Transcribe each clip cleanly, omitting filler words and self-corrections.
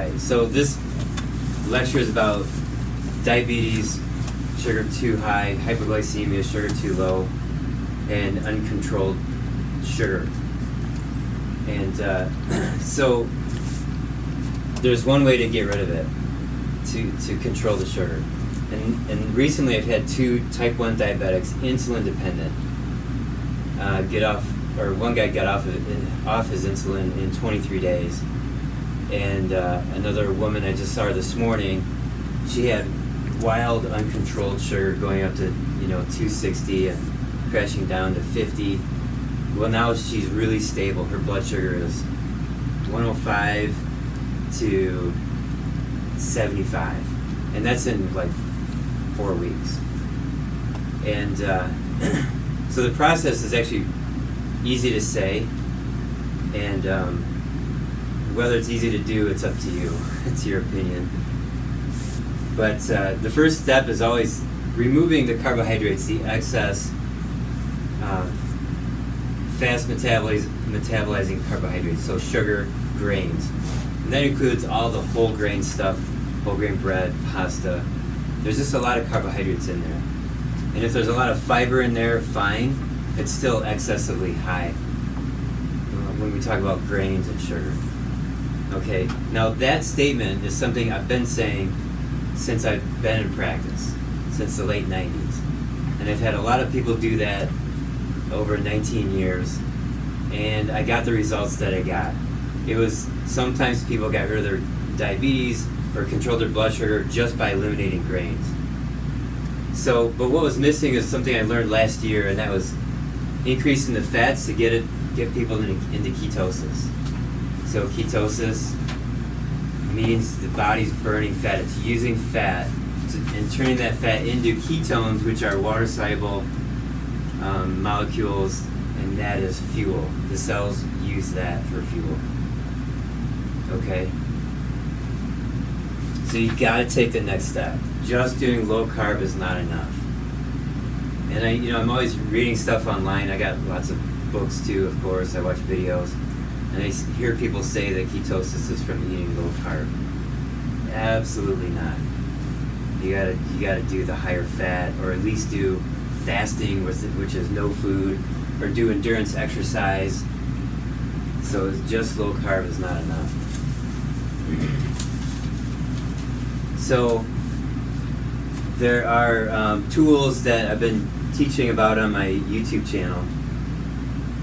Alright, so this lecture is about diabetes, sugar too high, hypoglycemia, sugar too low, and uncontrolled sugar. And so there's one way to get rid of it, to control the sugar. And recently I've had 2 type 1 diabetics, insulin dependent, get off, or one guy got off his insulin in 23 days. And another woman I just saw her this morning, she had wild uncontrolled sugar going up to 260 and crashing down to 50. Well, now she's really stable. Her blood sugar is 105 to 75, and that's in like 4 weeks. And so the process is actually easy to say, and whether it's easy to do, it's up to you. It's your opinion. But the first step is always removing the carbohydrates, the excess fast metabolizing carbohydrates, so sugar, grains. And that includes all the whole grain stuff, whole grain bread, pasta. There's just a lot of carbohydrates in there. And if there's a lot of fiber in there, fine. It's still excessively high when we talk about grains and sugar. Okay, now that statement is something I've been saying since I've been in practice, since the late 90s. And I've had a lot of people do that over 19 years, and I got the results that I got. It was, sometimes people got rid of their diabetes or controlled their blood sugar just by eliminating grains. So, but what was missing is something I learned last year, and that was increasing the fats to get people into ketosis. So ketosis means the body's burning fat. It's using fat and turning that fat into ketones, which are water-soluble molecules, and that is fuel. The cells use that for fuel. Okay? So you gotta take the next step. Just doing low carb is not enough. And I'm always reading stuff online. I got lots of books too, of course. I watch videos. And I hear people say that ketosis is from eating low carb. Absolutely not. You gotta do the higher fat, or at least do fasting, which is no food, or do endurance exercise. So just low carb is not enough. So there are tools that I've been teaching about on my YouTube channel.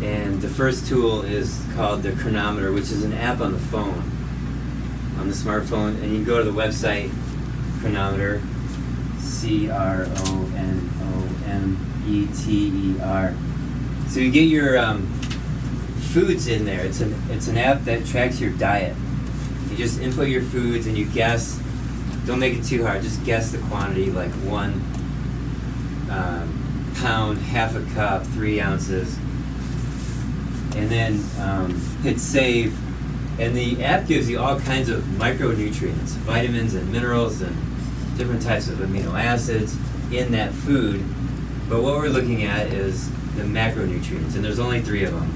And the first tool is called the Chronometer, which is an app on the phone, on the smartphone. And you can go to the website, Chronometer, Chronometer. So you get your foods in there. It's an app that tracks your diet. You just input your foods and you guess. Don't make it too hard. Just guess the quantity, like 1 pound, half a cup, 3 ounces. And then hit save, and the app gives you all kinds of micronutrients, vitamins and minerals and different types of amino acids in that food. But what we're looking at is the macronutrients, and there's only 3 of them.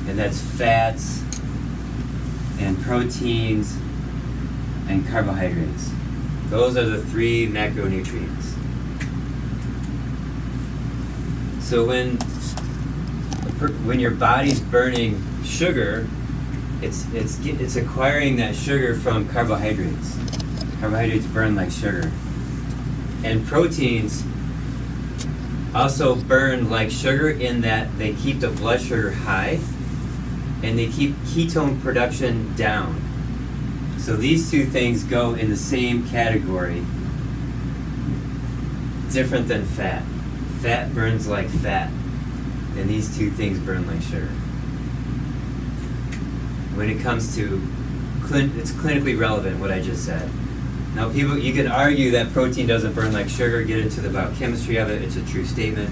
And that's fats and proteins and carbohydrates. Those are the 3 macronutrients. So when your body's burning sugar, it's acquiring that sugar from carbohydrates. Carbohydrates burn like sugar. And proteins also burn like sugar in that they keep the blood sugar high and they keep ketone production down. So these 2 things go in the same category, different than fat. Fat burns like fat, and these 2 things burn like sugar. When it comes to, it's clinically relevant what I just said. Now you can argue that protein doesn't burn like sugar, get into the biochemistry of it. It's a true statement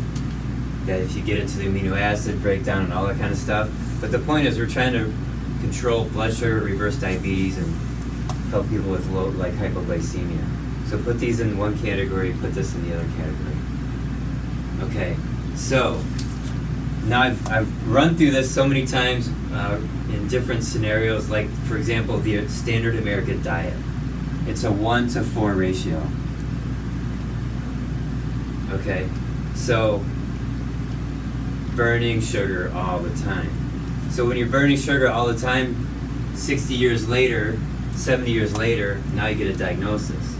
that if you get into the amino acid breakdown and all that kind of stuff. But the point is we're trying to control blood sugar, reverse diabetes, and help people with low, like hypoglycemia. So put these in one category, put this in the other category. Okay, so now I've run through this so many times in different scenarios, like for example the standard American diet. It's a 1 to 4 ratio. Okay, so burning sugar all the time. So when you're burning sugar all the time, 60 years later, 70 years later, now you get a diagnosis.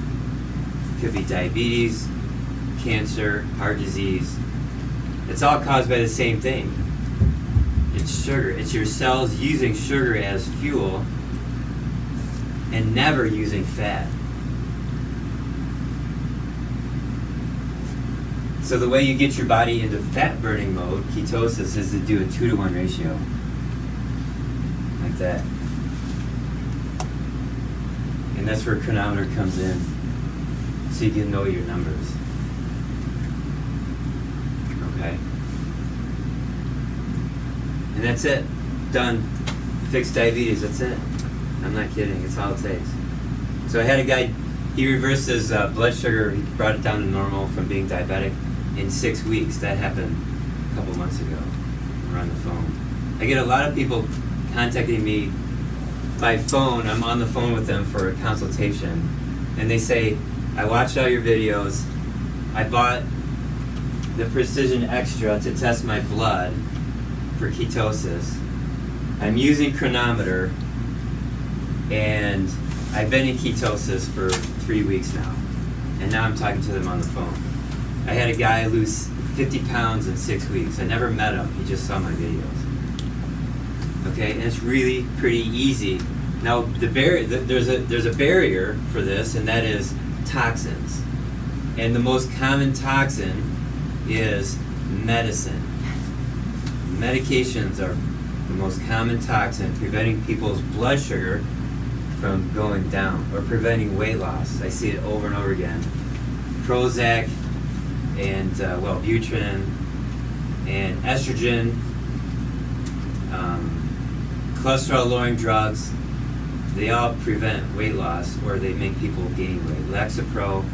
It could be diabetes, cancer, heart disease. It's all caused by the same thing. It's sugar. It's your cells using sugar as fuel and never using fat. So the way you get your body into fat burning mode, ketosis, is to do a 2 to 1 ratio. Like that. And that's where Chronometer comes in. So you can know your numbers. Okay? And that's it. Done. Fixed diabetes, that's it. I'm not kidding, it's all it takes. So I had a guy, he reversed his blood sugar, he brought it down to normal from being diabetic in 6 weeks. That happened a couple months ago. We're on the phone. I get a lot of people contacting me by phone. I'm on the phone with them for a consultation. And they say, I watched all your videos. I bought the Precision Extra to test my blood for ketosis. I'm using Chronometer, and I've been in ketosis for 3 weeks now. And now I'm talking to them on the phone. I had a guy lose 50 pounds in 6 weeks. I never met him, he just saw my videos. Okay, and it's really pretty easy. Now, there's a barrier for this, and that is toxins. And the most common toxin is medicine. Medications are the most common toxin, preventing people's blood sugar from going down, or preventing weight loss. I see it over and over again. Prozac, and Wellbutrin, and estrogen, cholesterol-lowering drugs, they all prevent weight loss, or they make people gain weight. Lexapro,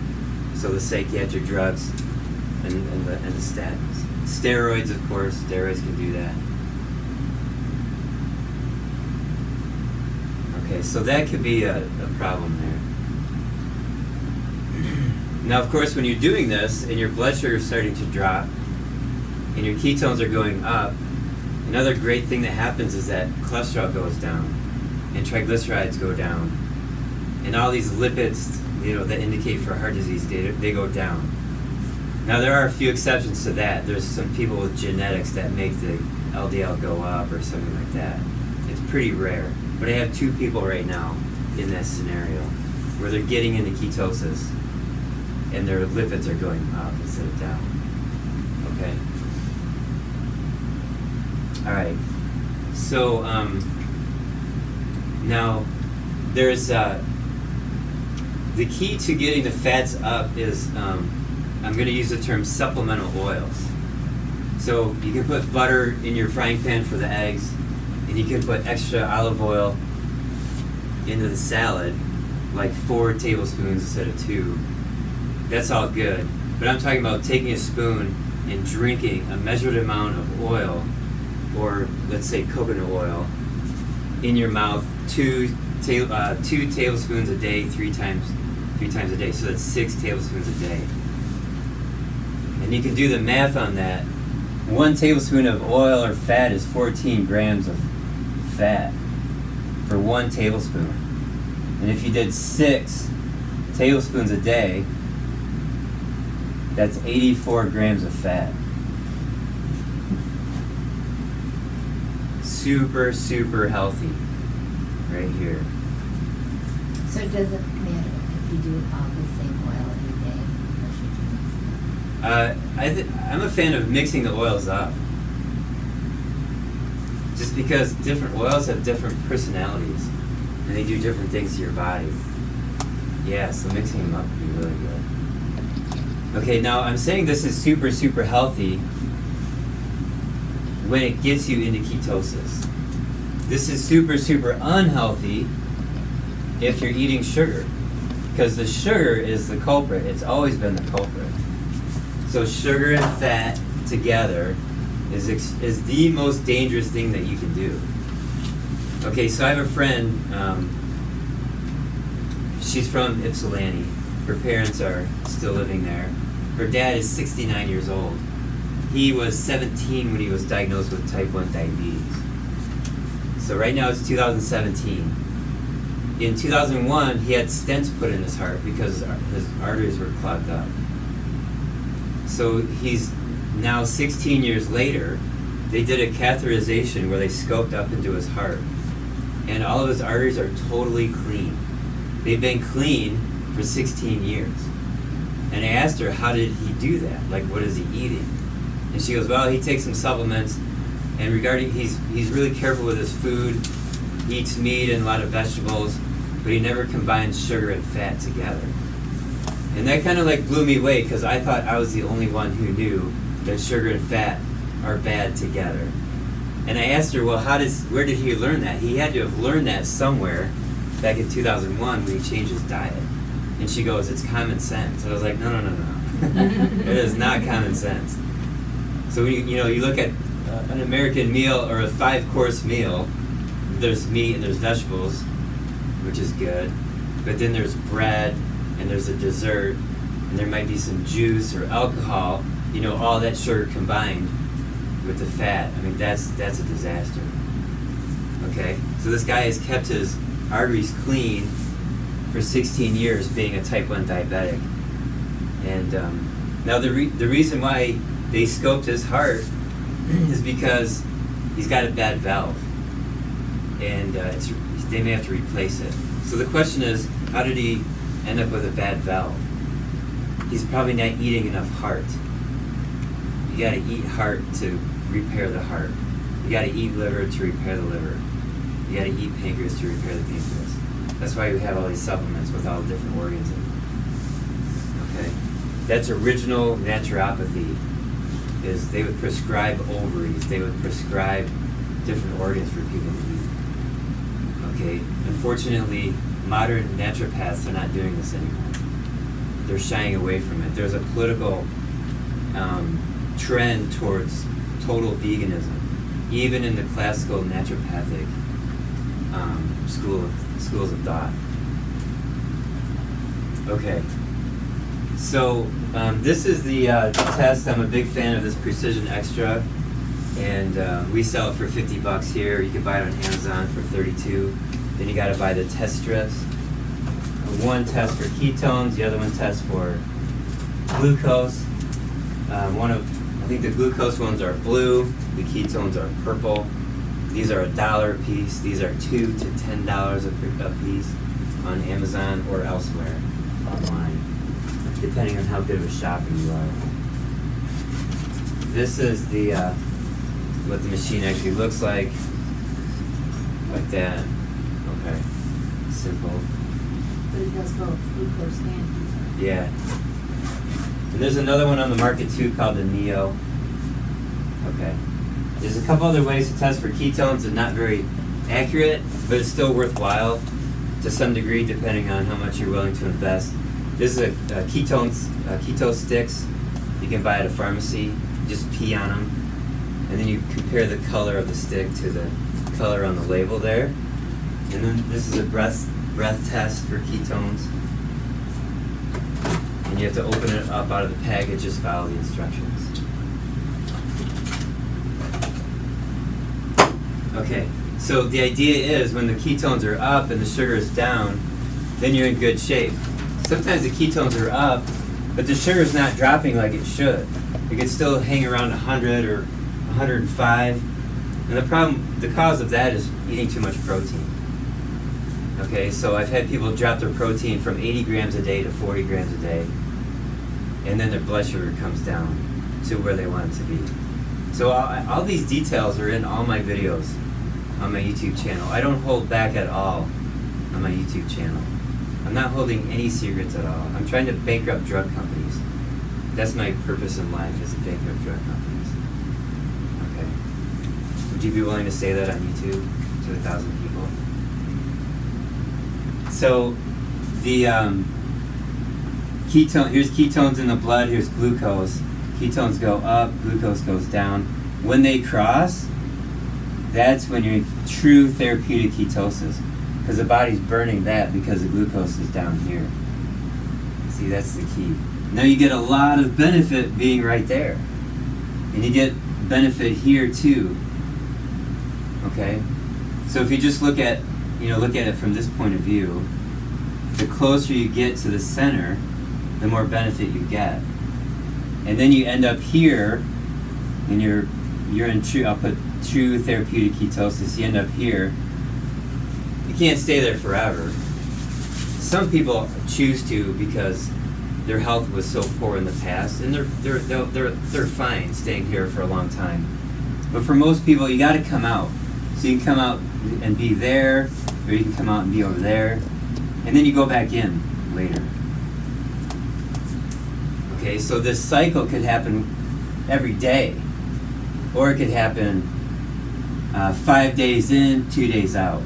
so the psychiatric drugs, and the statins. Steroids, of course, steroids can do that. Okay, so that could be a problem there. Now, of course, when you're doing this and your blood sugar is starting to drop and your ketones are going up, another great thing that happens is that cholesterol goes down and triglycerides go down, and all these lipids, that indicate for heart disease, they go down. Now, there are a few exceptions to that. There's some people with genetics that make the LDL go up or something like that. It's pretty rare. But I have 2 people right now in that scenario where they're getting into ketosis and their lipids are going up instead of down. Okay? Alright. So, now, there's, the key to getting the fats up is, I'm going to use the term supplemental oils. So, you can put butter in your frying pan for the eggs, and you can put extra olive oil into the salad, like 4 tablespoons instead of 2. That's all good. But I'm talking about taking a spoon and drinking a measured amount of oil, or let's say coconut oil, in your mouth 2 tablespoons a day, 3 times a day. So that's 6 tablespoons a day. And you can do the math on that. 1 tablespoon of oil or fat is 14 grams of fat for 1 tablespoon. And if you did 6 tablespoons a day, that's 84 grams of fat. Super, super healthy right here. So it doesn't matter if you do all the same oil every day, or should you mix it up? I'm a fan of mixing the oils up. Just because different oils have different personalities and they do different things to your body. Yeah, so mixing them up would be really good. Okay, now I'm saying this is super, super healthy when it gets you into ketosis. This is super, super unhealthy if you're eating sugar, because the sugar is the culprit. It's always been the culprit. So sugar and fat together is the most dangerous thing that you can do. Okay, so I have a friend, she's from Ypsilanti. Her parents are still living there. Her dad is 69 years old. He was 17 when he was diagnosed with type 1 diabetes. So right now it's 2017. In 2001, he had stents put in his heart because his arteries were clogged up. So he's now 16 years later, they did a catheterization where they scoped up into his heart. And all of his arteries are totally clean. They've been clean for 16 years. And I asked her, how did he do that? Like, what is he eating? And she goes, well, he takes some supplements, and regarding, he's really careful with his food. He eats meat and a lot of vegetables, but he never combines sugar and fat together. And that kind of like blew me away, because I thought I was the only one who knew that sugar and fat are bad together. And I asked her, well, where did he learn that? He had to have learned that somewhere back in 2001 when he changed his diet. And she goes, it's common sense. And I was like, no. It is not common sense. So when you look at an American meal or a 5-course meal, there's meat and there's vegetables, which is good. But then there's bread and there's a dessert and there might be some juice or alcohol, all that sugar combined with the fat. I mean, that's a disaster. Okay? So this guy has kept his arteries clean for 16 years being a type 1 diabetic. And now the reason why they scoped his heart is because he's got a bad valve. And they may have to replace it. So the question is, how did he end up with a bad valve? He's probably not eating enough heart. You gotta eat heart to repair the heart. You gotta eat liver to repair the liver. You gotta eat pancreas to repair the pancreas. That's why we have all these supplements with all the different organs in them. Okay? That's original naturopathy, is they would prescribe ovaries. They would prescribe different organs for people to eat. Okay? Unfortunately, modern naturopaths are not doing this anymore. They're shying away from it. There's a political trend towards total veganism, even in the classical naturopathic schools of thought. Okay, so this is the test. I'm a big fan of this Precision Extra, and we sell it for $50 here. You can buy it on Amazon for $32. Then you got to buy the test strips. One test for ketones, the other one tests for glucose. I think the glucose ones are blue, the ketones are purple. These are $1 a piece. These are $2 to $10 a piece on Amazon or elsewhere online, depending on how good of a shopper you are. This is the what the machine actually looks like that. Okay, simple. But it does both glucose and ketone. Yeah. And there's another one on the market too called the Neo. Okay. There's a couple other ways to test for ketones and not very accurate, but it's still worthwhile to some degree depending on how much you're willing to invest. This is a keto sticks. You can buy at a pharmacy. Just pee on them. And then you compare the color of the stick to the color on the label there. And then this is a breath test for ketones. And you have to open it up out of the package, just follow the instructions. Okay, so the idea is when the ketones are up and the sugar is down, then you're in good shape. Sometimes the ketones are up, but the sugar is not dropping like it should. It could still hang around 100 or 105. And the cause of that is eating too much protein. Okay, so I've had people drop their protein from 80 grams a day to 40 grams a day, and then their blood sugar comes down to where they want it to be. So all these details are in all my videos on my YouTube channel. I don't hold back at all on my YouTube channel. I'm not holding any secrets at all. I'm trying to bankrupt drug companies. That's my purpose in life, is to bankrupt drug companies. Okay. Would you be willing to say that on YouTube to 1,000 people? So the here's ketones in the blood, here's glucose. Ketones go up, glucose goes down. When they cross, that's when you're true therapeutic ketosis, because the body's burning that because the glucose is down here. See, that's the key. Now you get a lot of benefit being right there. And you get benefit here too. Okay? So if you just look at it from this point of view, the closer you get to the center, the more benefit you get. And then you end up here, and you're in true, I'll put true therapeutic ketosis. You end up here. You can't stay there forever. Some people choose to because their health was so poor in the past, and they're fine staying here for a long time. But for most people, you got to come out. So you can come out and be there, or you can come out and be over there, and then you go back in later. Okay, so this cycle could happen every day, or it could happen 5 days in, 2 days out,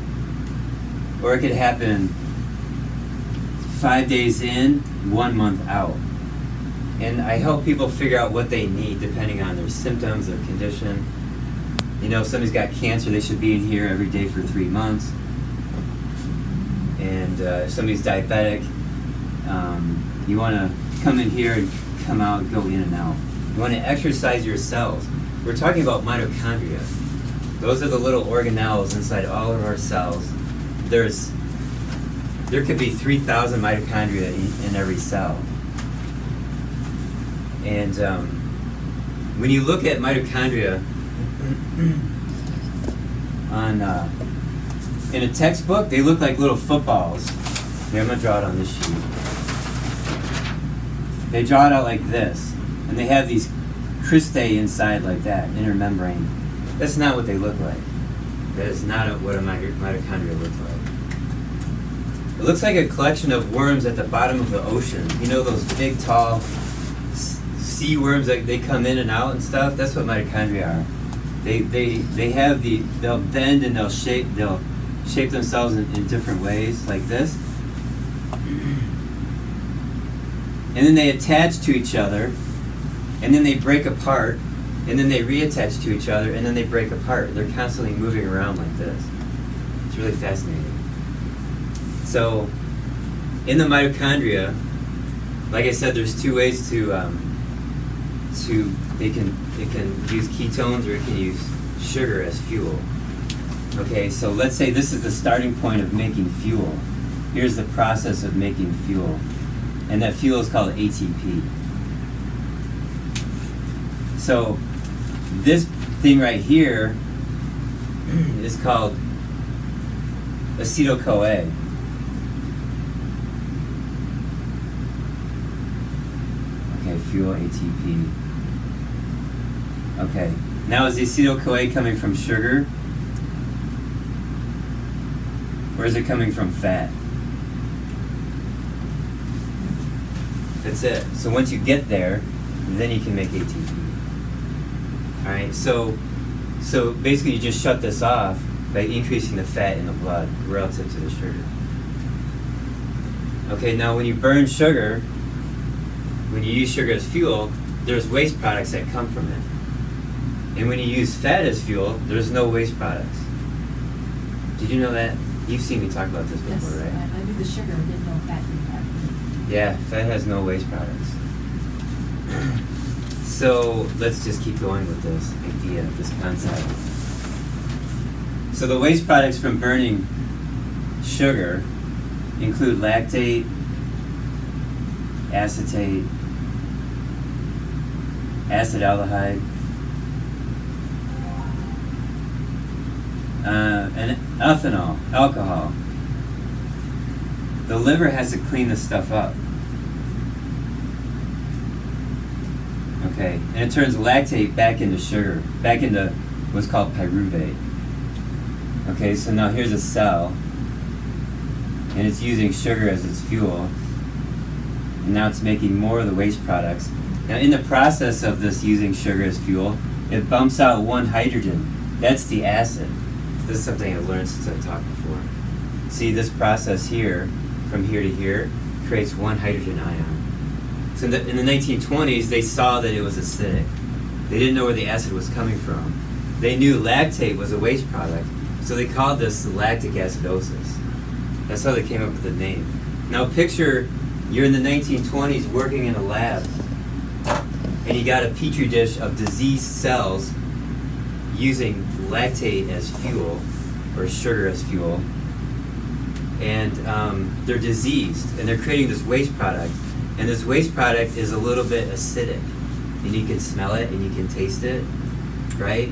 or it could happen 5 days in, 1 month out. And I help people figure out what they need depending on their symptoms, their condition. You know, if somebody's got cancer, they should be in here every day for 3 months. And if somebody's diabetic, you want to come in here and come out, go in and out. You want to exercise your cells. We're talking about mitochondria. Those are the little organelles inside all of our cells. There could be 3,000 mitochondria in every cell. And when you look at mitochondria in a textbook, they look like little footballs. Here, I'm going to draw it on this sheet. They draw it out like this, and they have these cristae inside like that, inner membrane. That's not what they look like. That is not what a mitochondria looks like. It looks like a collection of worms at the bottom of the ocean. You know those big, tall sea worms that they come in and out and stuff? That's what mitochondria are. They'll bend and they'll shape themselves in different ways, like this. And then they attach to each other, and then they break apart, and then they reattach to each other, and then they break apart. They're constantly moving around like this. It's really fascinating. So, in the mitochondria, like I said, there's two ways it can use ketones, or it can use sugar as fuel. Okay, so let's say this is the starting point of making fuel. Here's the process of making fuel, and that fuel is called ATP. So this thing right here is called acetyl-CoA. Okay, fuel ATP. Okay, now is the acetyl-CoA coming from sugar, or is it coming from fat? That's it. So once you get there, then you can make ATP. All right, so basically you just shut this off by increasing the fat in the blood relative to the sugar. Okay, now when you burn sugar, when you use sugar as fuel, there's waste products that come from it. And when you use fat as fuel, there's no waste products. Did you know that? You've seen me talk about this before, right? Yes, I knew the sugar, I didn't know fat didn't have. Yeah, fat has no waste products. So let's just keep going with this idea, this concept. So the waste products from burning sugar include lactate, acetate, acetaldehyde, and ethanol, alcohol. The liver has to clean this stuff up. Okay, and it turns lactate back into sugar, back into what's called pyruvate. Okay, so now here's a cell, and it's using sugar as its fuel, and now it's making more of the waste products. Now in the process of this using sugar as fuel, it bumps out one hydrogen. That's the acid. This is something I've learned since I've talked before. See, this process here, from here to here, creates one hydrogen ion. So in the 1920s, they saw that it was acidic. They didn't know where the acid was coming from. They knew lactate was a waste product, So they called this lactic acidosis. That's how they came up with the name. Now picture you're in the 1920s working in a lab, and you got a petri dish of diseased cells using lactate as fuel, or sugar as fuel, and they're diseased, and they're creating this waste product, and this waste product is a little bit acidic, and you can smell it and you can taste it, right?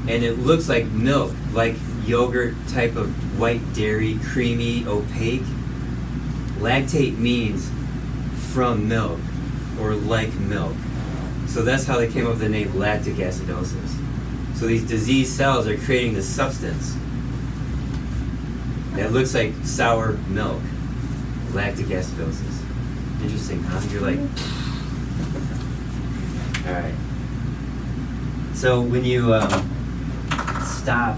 And it looks like milk, like yogurt type of white dairy, creamy, opaque. Lactate means from milk, or like milk. So that's how they came up with the name lactic acidosis. So these diseased cells are creating this substance that looks like sour milk. Lactic acidosis. Interesting, huh? You're like, alright. So when you stop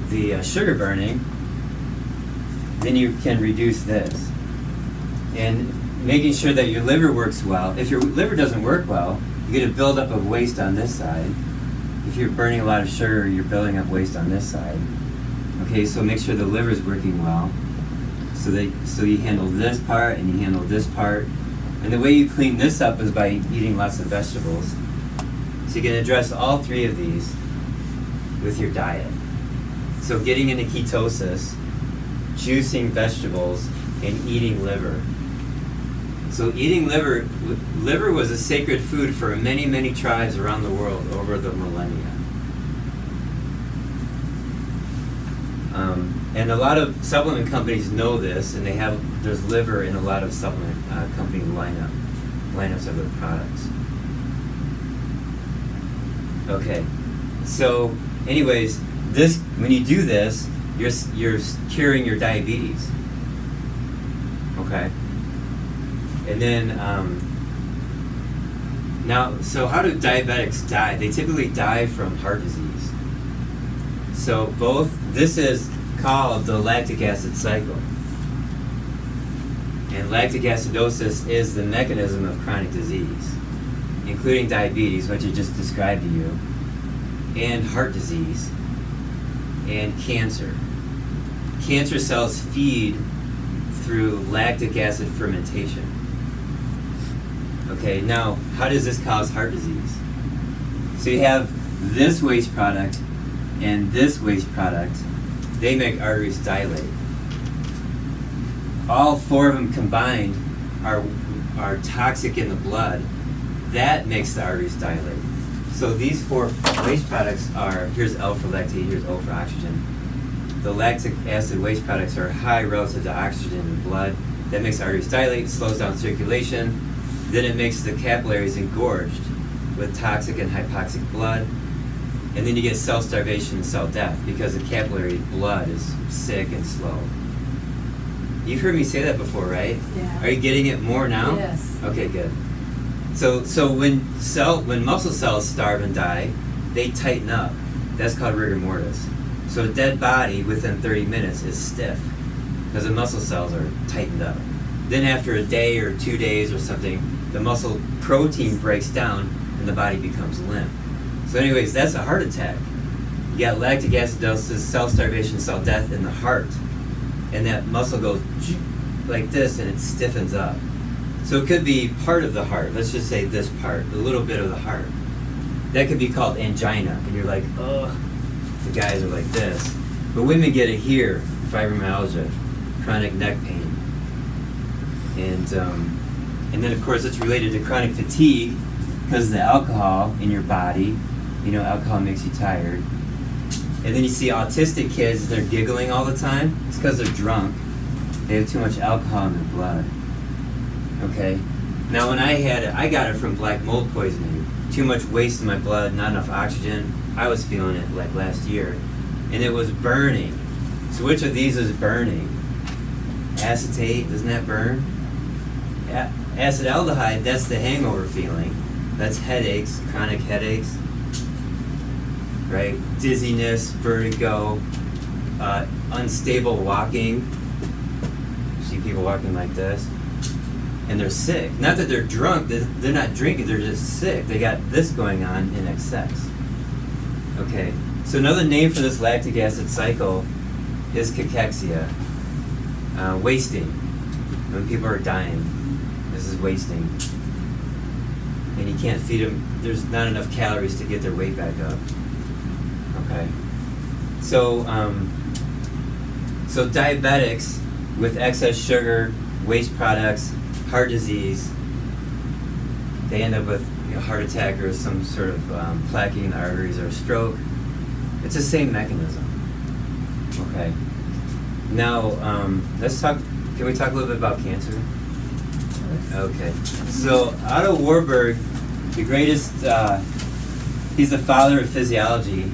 the sugar burning, then you can reduce this. And making sure that your liver works well. If your liver doesn't work well, you get a buildup of waste on this side. If you're burning a lot of sugar, you're building up waste on this side. Okay, so make sure the liver is working well. So you handle this part and you handle this part. And the way you clean this up is by eating lots of vegetables. So you can address all three of these with your diet. So getting into ketosis, juicing vegetables, and eating liver. So eating liver was a sacred food for many, many tribes around the world over the millennia. And a lot of supplement companies know this, and there's liver in a lot of supplement company lineups of their products. Okay, so anyways, when you do this, you're curing your diabetes. Okay, and then now, so how do diabetics die? They typically die from heart disease. So this is called the lactic acid cycle. And lactic acidosis is the mechanism of chronic disease, including diabetes, which I just described to you, and heart disease, and cancer. Cancer cells feed through lactic acid fermentation. Okay, now, how does this cause heart disease? So you have this waste product and this waste product. They make arteries dilate. All four of them combined are toxic in the blood. That makes the arteries dilate. So these four waste products are, here's L for lactate, here's O for oxygen. The lactic acid waste products are high relative to oxygen in the blood. That makes the arteries dilate, slows down circulation. Then it makes the capillaries engorged with toxic and hypoxic blood. And then you get cell starvation and cell death because the capillary blood is sick and slow. You've heard me say that before, right? Yeah. Are you getting it more now? Yes. Okay, good. So when muscle cells starve and die, they tighten up. That's called rigor mortis. So a dead body within 30 minutes is stiff because the muscle cells are tightened up. Then after a day or 2 days or something, the muscle protein breaks down and the body becomes limp. So anyways, that's a heart attack. You got lactic acidosis, cell starvation, cell death in the heart. And that muscle goes like this and it stiffens up. So it could be part of the heart. Let's just say this part, a little bit of the heart. That could be called angina. And you're like, oh, the guys are like this. But women get it here, fibromyalgia, chronic neck pain. And then of course it's related to chronic fatigue because of the alcohol in your body. You know, alcohol makes you tired. And then you see autistic kids, they're giggling all the time. It's because they're drunk. They have too much alcohol in their blood. Okay? Now when I had it, I got it from black mold poisoning. Too much waste in my blood, not enough oxygen. I was feeling it like last year. And it was burning. So which of these is burning? Acetate, doesn't that burn? Acetaldehyde, that's the hangover feeling. That's headaches, chronic headaches. Right? Dizziness, vertigo, unstable walking. You see people walking like this. And they're sick. Not that they're drunk, they're not drinking, they're just sick. They got this going on in excess. Okay, So another name for this lactic acid cycle is cachexia, wasting. When people are dying, this is wasting. And you can't feed them, there's not enough calories to get their weight back up. Okay. So, so diabetics with excess sugar, waste products, heart disease, they end up with a heart attack or some sort of plaquing in the arteries or a stroke. It's the same mechanism. Okay. Now, let's talk, can we talk a little bit about cancer? Okay. So Otto Warburg, the greatest, he's the father of physiology.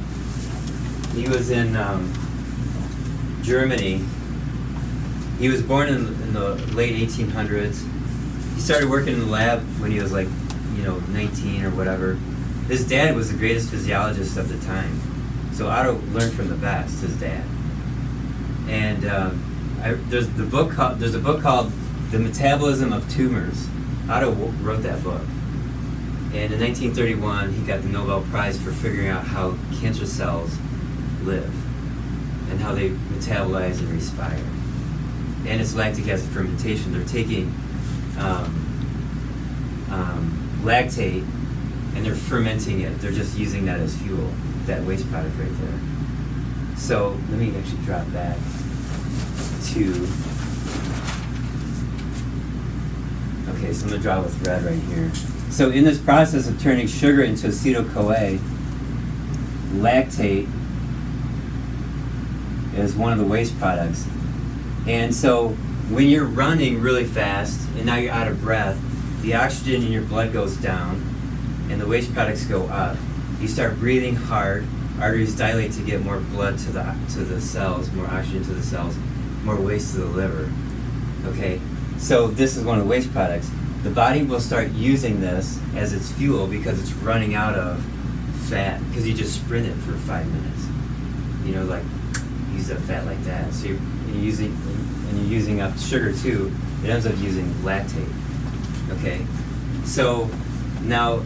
He was in Germany. He was born in the late 1800s. He started working in the lab when he was like, 19 or whatever. His dad was the greatest physiologist of the time. So Otto learned from the best, his dad. And there's a book called The Metabolism of Tumors. Otto wrote that book. And in 1931, he got the Nobel Prize for figuring out how cancer cells live and how they metabolize and respire. And it's lactic acid fermentation. They're taking lactate and they're fermenting it. They're just using that as fuel, that waste product right there. So let me actually drop back to, okay, so I'm going to draw with red right here. So in this process of turning sugar into acetyl-CoA, lactate is one of the waste products. And so when you're running really fast and now you're out of breath, the oxygen in your blood goes down and the waste products go up. You start breathing hard, arteries dilate to get more blood to the cells, more oxygen to the cells, more waste to the liver. Okay, so this is one of the waste products. The body will start using this as its fuel because it's running out of fat, because you just sprint it for 5 minutes. Like use that fat like that. So you're using up sugar too. It ends up using lactate. Okay, so now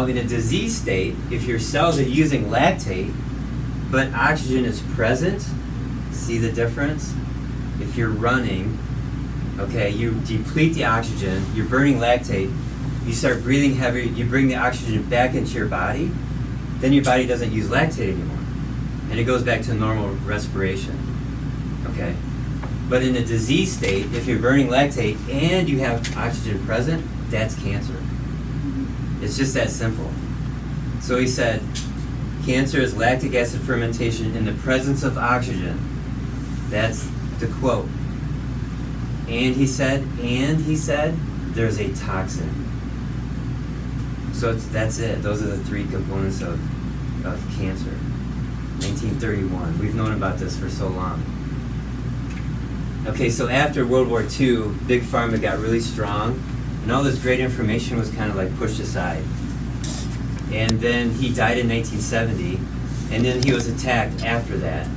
in a disease state, if your cells are using lactate, but oxygen is present, see the difference? If you're running, okay, you deplete the oxygen, you're burning lactate, you start breathing heavy, you bring the oxygen back into your body, then your body doesn't use lactate anymore. And it goes back to normal respiration. Okay? But in a disease state, if you're burning lactate and you have oxygen present, that's cancer. It's just that simple. So he said, cancer is lactic acid fermentation in the presence of oxygen. That's the quote. And he said, there's a toxin. So that's it. Those are the three components of cancer. 1931. We've known about this for so long. Okay, so after World War II, Big Pharma got really strong, and all this great information was kind of like pushed aside. And then he died in 1970, and then he was attacked after that.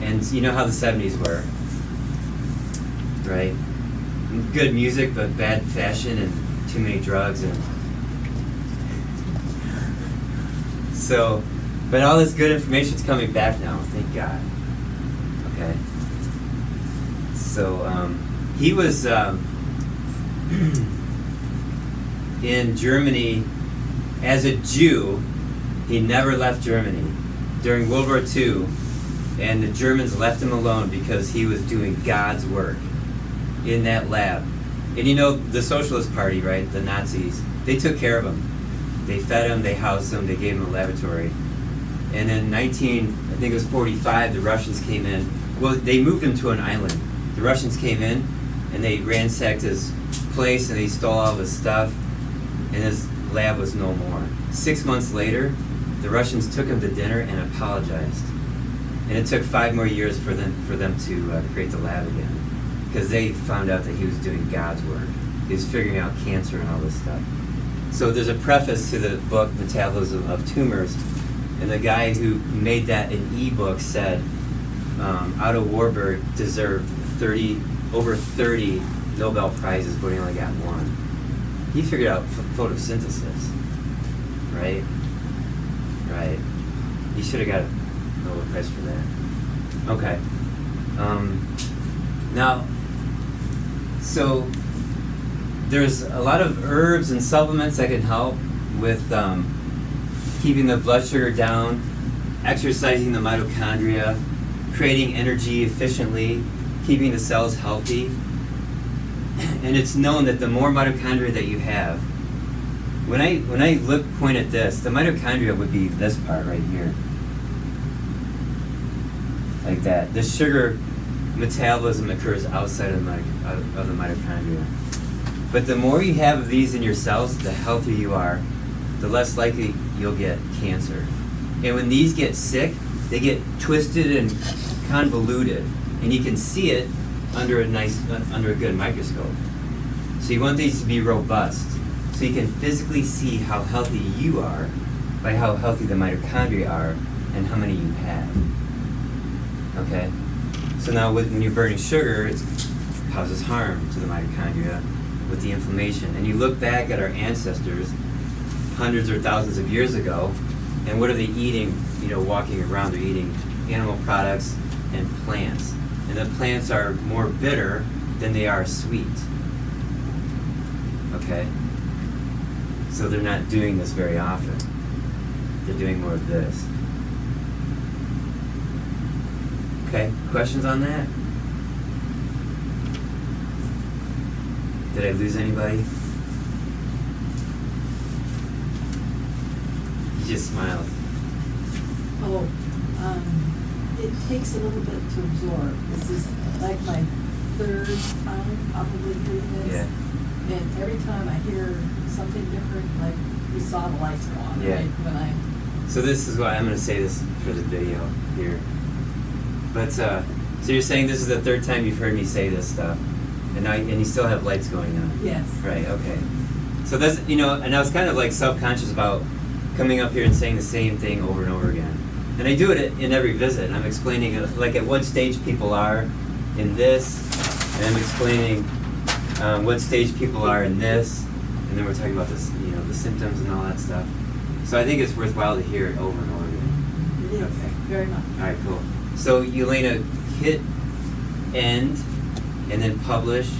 And you know how the 70s were, right? Good music, but bad fashion and too many drugs. And so, but all this good information is coming back now, thank God. Okay. So he was in Germany as a Jew. He never left Germany during World War II, and the Germans left him alone because he was doing God's work in that lab. And the Socialist Party, right, the Nazis, they took care of him. They fed him, they housed him, they gave him a laboratory. And in 1945, the Russians came in. Well, they moved him to an island. The Russians came in, and they ransacked his place, and they stole all of his stuff, and his lab was no more. 6 months later, the Russians took him to dinner and apologized. And it took 5 more years for them to create the lab again, because they found out that he was doing God's work. He was figuring out cancer and all this stuff. So there's a preface to the book, Metabolism of Tumors, and the guy who made that an e-book said Otto Warburg deserved over 30 Nobel Prizes, but he only got one. He figured out photosynthesis, right? Right. You should have got a lower price for that. Okay. Now, so there's a lot of herbs and supplements that can help with keeping the blood sugar down, exercising the mitochondria, creating energy efficiently, keeping the cells healthy. And it's known that the more mitochondria that you have, when I point at this, the mitochondria would be this part right here. Like that. The sugar metabolism occurs outside of the mitochondria. But the more you have of these in your cells, the healthier you are, the less likely you'll get cancer. And when these get sick, they get twisted and convoluted, and you can see it under a good microscope. So you want these to be robust, so you can physically see how healthy you are by how healthy the mitochondria are and how many you have. Okay? So now when you're burning sugar, it causes harm to the mitochondria with the inflammation. And you look back at our ancestors hundreds or thousands of years ago, and what are they eating? Walking around, they're eating animal products and plants. And the plants are more bitter than they are sweet. Okay? So they're not doing this very often. They're doing more of this. Okay, questions on that? Did I lose anybody? You just smiled. Oh, it takes a little bit to absorb. This is like my third time probably doing this. Yeah. And every time I hear something different, like we saw the lights go on, Yeah. right? So this is why I'm going to say this for the video here. But so you're saying this is the third time you've heard me say this stuff, and you still have lights going on. Yes. Right. Okay. So that's and I was kind of like self-conscious about coming up here and saying the same thing over and over again. And I do it in every visit. And I'm explaining like at what stage people are in this, and I'm explaining what stage people are in this, and then we're talking about this, the symptoms and all that stuff. So I think it's worthwhile to hear it over and over again. It is. Okay. Very much. All right, cool. So Elena, hit end, and then publish.